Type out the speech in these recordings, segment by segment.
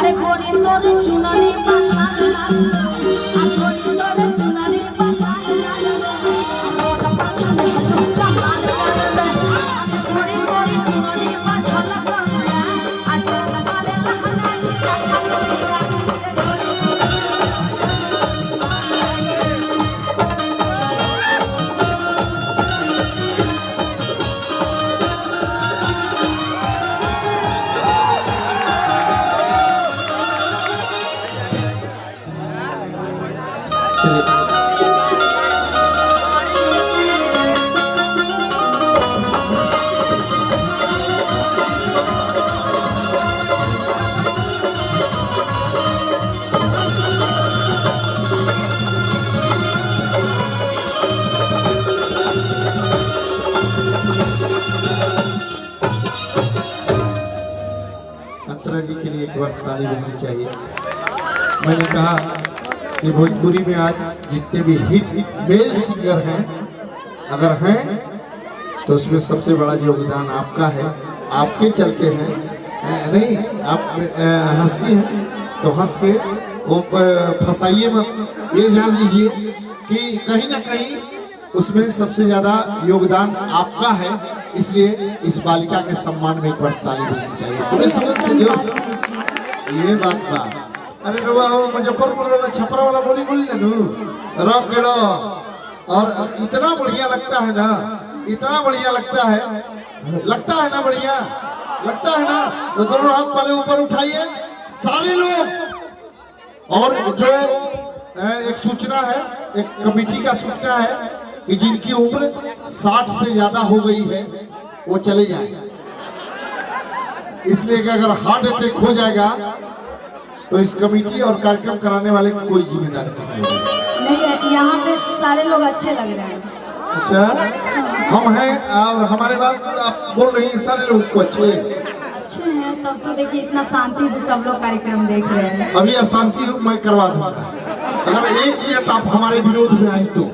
अरे गोरी तोरे चुनरी बता गोरी तोरे चुनरी बता रोड पर चले लुका हाल चले गोरी गोरी चुनरी बता लगा अच्छा लगा ले जी के लिए एक बार ताली बजनी चाहिए। मैंने कहा कि भोजपुरी में आज जितने भी हिट मेल सिंगर हैं अगर हैं तो उसमें सबसे बड़ा योगदान आपका है, आपके चलते हैं। नहीं आप हंसती हैं तो हंस के वो फंसाइए मत, ये जान लीजिए कि कहीं ना कहीं उसमें सबसे ज्यादा योगदान आपका है। इसलिए इस बालिका के सम्मान में एक बार ताली देनी चाहिए पूरे समझ से जोर से। ये बात बा अरे रवा मुजफ्फरपुर वाला छपरा वाला बोली बोली ना रॉक और इतना बढ़िया लगता है ना, इतना बढ़िया लगता है ना, बढ़िया लगता है ना। तो दोनों हाथ पहले ऊपर उठाइए सारे लोग। और जो एक सूचना है, एक कमेटी का सूचना है कि जिनकी उम्र 60 से ज्यादा हो गई है वो चले जाए, इसलिए कि अगर हार्ट अटैक हो जाएगा तो इस कमेटी और कार्यक्रम कराने वाले की कोई जिम्मेदारी नहीं होगी। नहीं, यहाँ पे सारे लोग अच्छे लग रहे हैं। अच्छा हम हैं और हमारे बाद आप बोल रही हैं सारे लोग को अच्छे हैं, तब तो देखिए इतना शांति से सब लोग कार्यक्रम देख रहे हैं। अभी अशांति मैं करवा दूंगा अगर 1 मिनट आप हमारे विरोध में आए तो।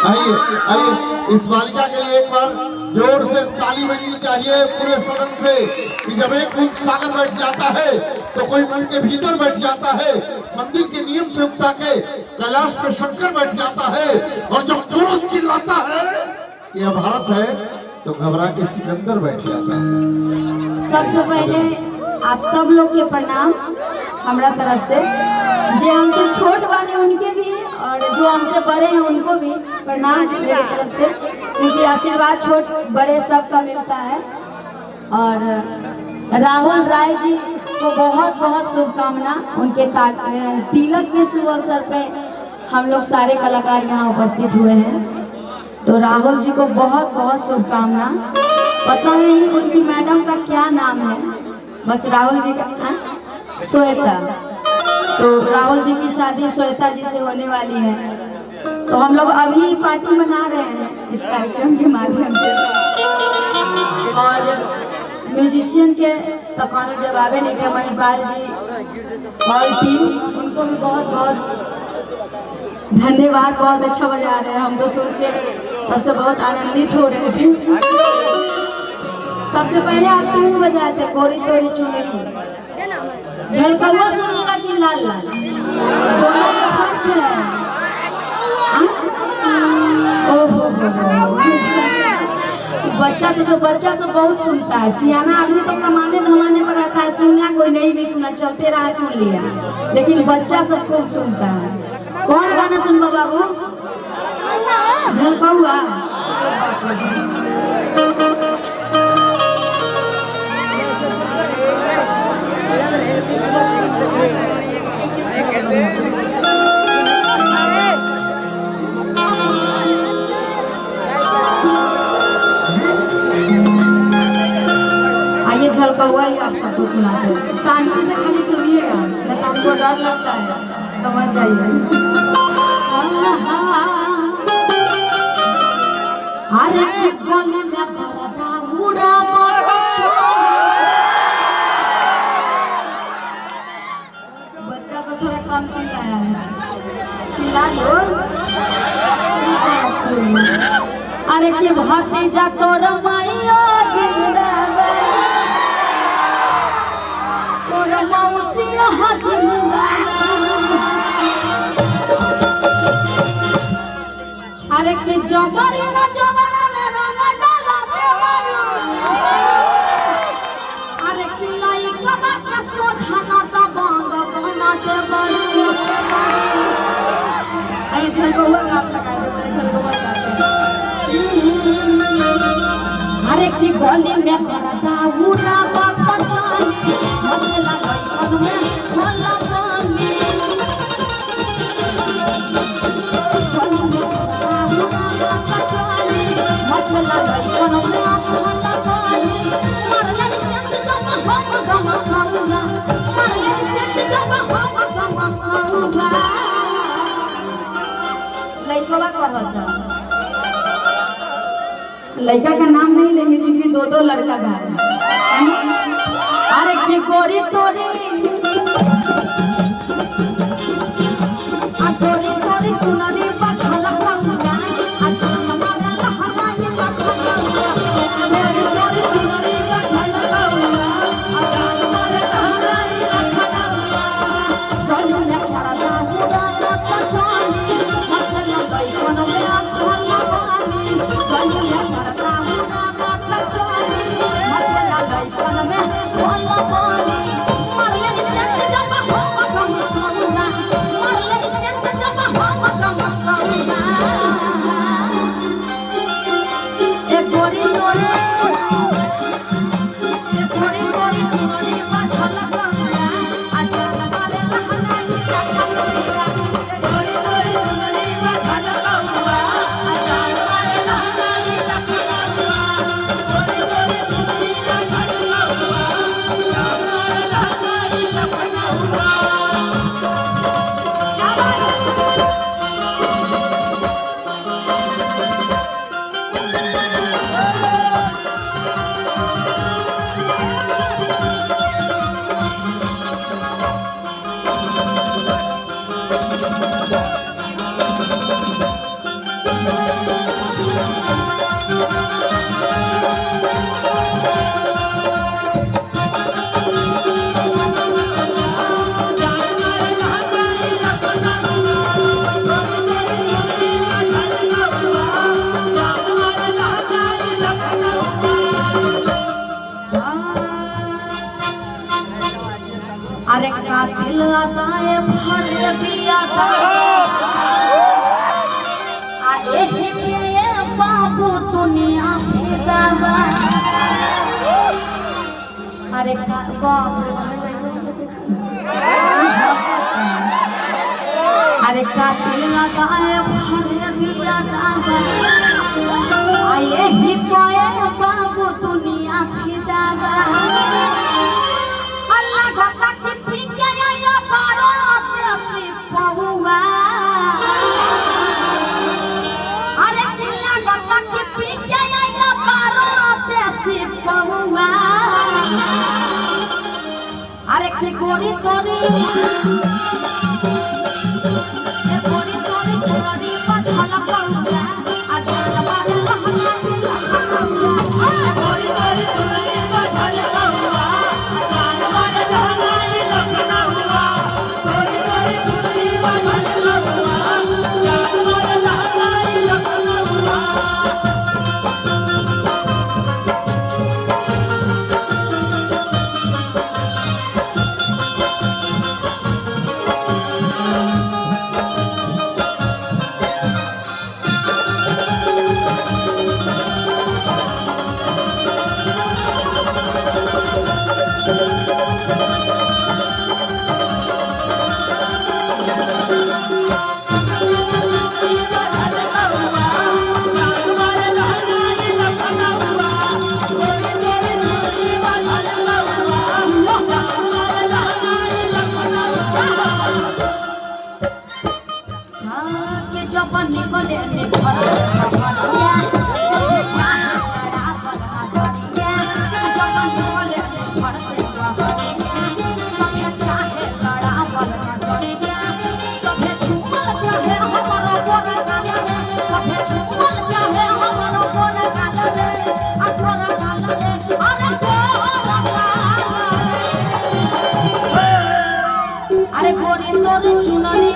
आइए आइए इस बालिका के लिए एक बार जोर से ताली बजनी चाहिए पूरे सदन से कि जब एक दूध सागर बैठ जाता है तो कोई मन के भीतर बैठ जाता है, मंदिर के नियम से उगता के कैलाश पे शंकर बैठ जाता है। और जब पुरुष चिल्लाता है कि यह भारत है तो घबरा के सिकंदर बैठ जाता है। सबसे पहले आप सब लोग के प्रणाम हमारा तरफ से, जो हमसे छोट वाले उनके भी और जो हमसे बड़े हैं उनको भी प्रणाम मेरी तरफ से, क्योंकि आशीर्वाद छोट बड़े सबका मिलता है। और राहुल राय जी को बहुत बहुत शुभकामना, उनके तिलक के शुभ अवसर पे हम लोग सारे कलाकार यहाँ उपस्थित हुए हैं, तो राहुल जी को बहुत बहुत शुभकामना। पता नहीं उनकी मैडम का क्या नाम है, बस राहुल जी का श्वेता, तो राहुल जी की शादी श्वेता जी से होने वाली है, तो हम लोग अभी पार्टी मना रहे हैं इस कार्यक्रम के माध्यम से। और म्यूजिशियन के तो कोनो जवाबे नहीं के, महिपाल जी और टीम उनको भी बहुत बहुत धन्यवाद, बहुत अच्छा बजा रहे हैं। हम तो सुन के तब से बहुत आनंदित हो रहे थे। सबसे पहले आप ट्यून बजाए थे गोरी तोरी चुनरी, झलकवा सुनिएगा कि लाल लाल, दोनों में फर्क है। ओहो बच्चा से बहुत सुनता है, सियाना आदमी तो कमाने धमाने पर रहता है, सुनना कोई नहीं भी सुना, चलते रहा सुन लिया, लेकिन बच्चा सब खूब सुनता है। कौन गाना सुनबा बाबू? झलकवा। आइए झलकवा ही आप सबको सुनाते हैं, शांति से खाली सुनिएगा, नहीं तो हमको डर लगता है, समझ जाइए। अरे गली में गरदा उड़ा बच्चा सब थोड़ा कम चिल्लाया है, चिल्ला लो। अरे के भतीजा तोरा माइया जिंदाबाद, मौसी जिंदा अरे के जबरी न जबरा में रंग डाला दे मारो अरे कि लइका बा के सोझना त बांग बना दे मारो आइए चल को हुआ काम लगा दे बोले चल को बात अरे की गली में करता उरा बात चली मचला लइकन में भला बानी मचला लइकन में भला बानी मरले सेंट जब हम गम खाऊंगा मरले सेंट जब हम गम खाऊंगा लइकवा कहता लड़का का नाम नहीं लेंगे क्योंकि दो दो लड़का था अरे की गोरी तोरी तोरी तोरी चुनरी बछल खाऊंगा अचान मारे लहराई लखनऊंगा तोरी तोरी चुनरी बछल खाऊंगा अचान मारे लहराई लखनऊंगा गली में करता हुआ मत चली मचल लइकन में भला बानी गली में करता हुआ मत चली मचल लइकन में भला बानी मरले सेंट जब हम गम खाऊंगा मरले सेंट जब हम गम खाऊंगा ए गोरी तोरे ए गोरी तोरी चुनरी बछल खाऊंगा अचान मारे लहराई लखनऊंगा ए गोरी तोरी चुनरी बछल खाऊंगा अचान मारे लहराई लखनऊंगा गोरी तोरी चुनरी बछल खाऊंगा अचान मारे लहराई लखनऊंगा अरे कातिल आता है भर दिया था आ एही के बाबू दुनिया फेदावा अरे बाप रे अरे कातिल आता है भर दिया था आ एही के बाबू दुनिया फेदावा अरे किला गत्ता की पीके आइला पारो देसी पहुआ अरे की गोरी तोरी ए गोरी तोरी चुनरी बछल खाऊंगा अचान मारे लहराई लखनऊंगा गोरी तोरी चुनरी बछल खाऊंगा अचान मारे लहराई लखनऊंगा गोरी तोरी चुनरी बछल खाऊंगा अचान मारे लहराई लखनऊंगा मोर चुनरी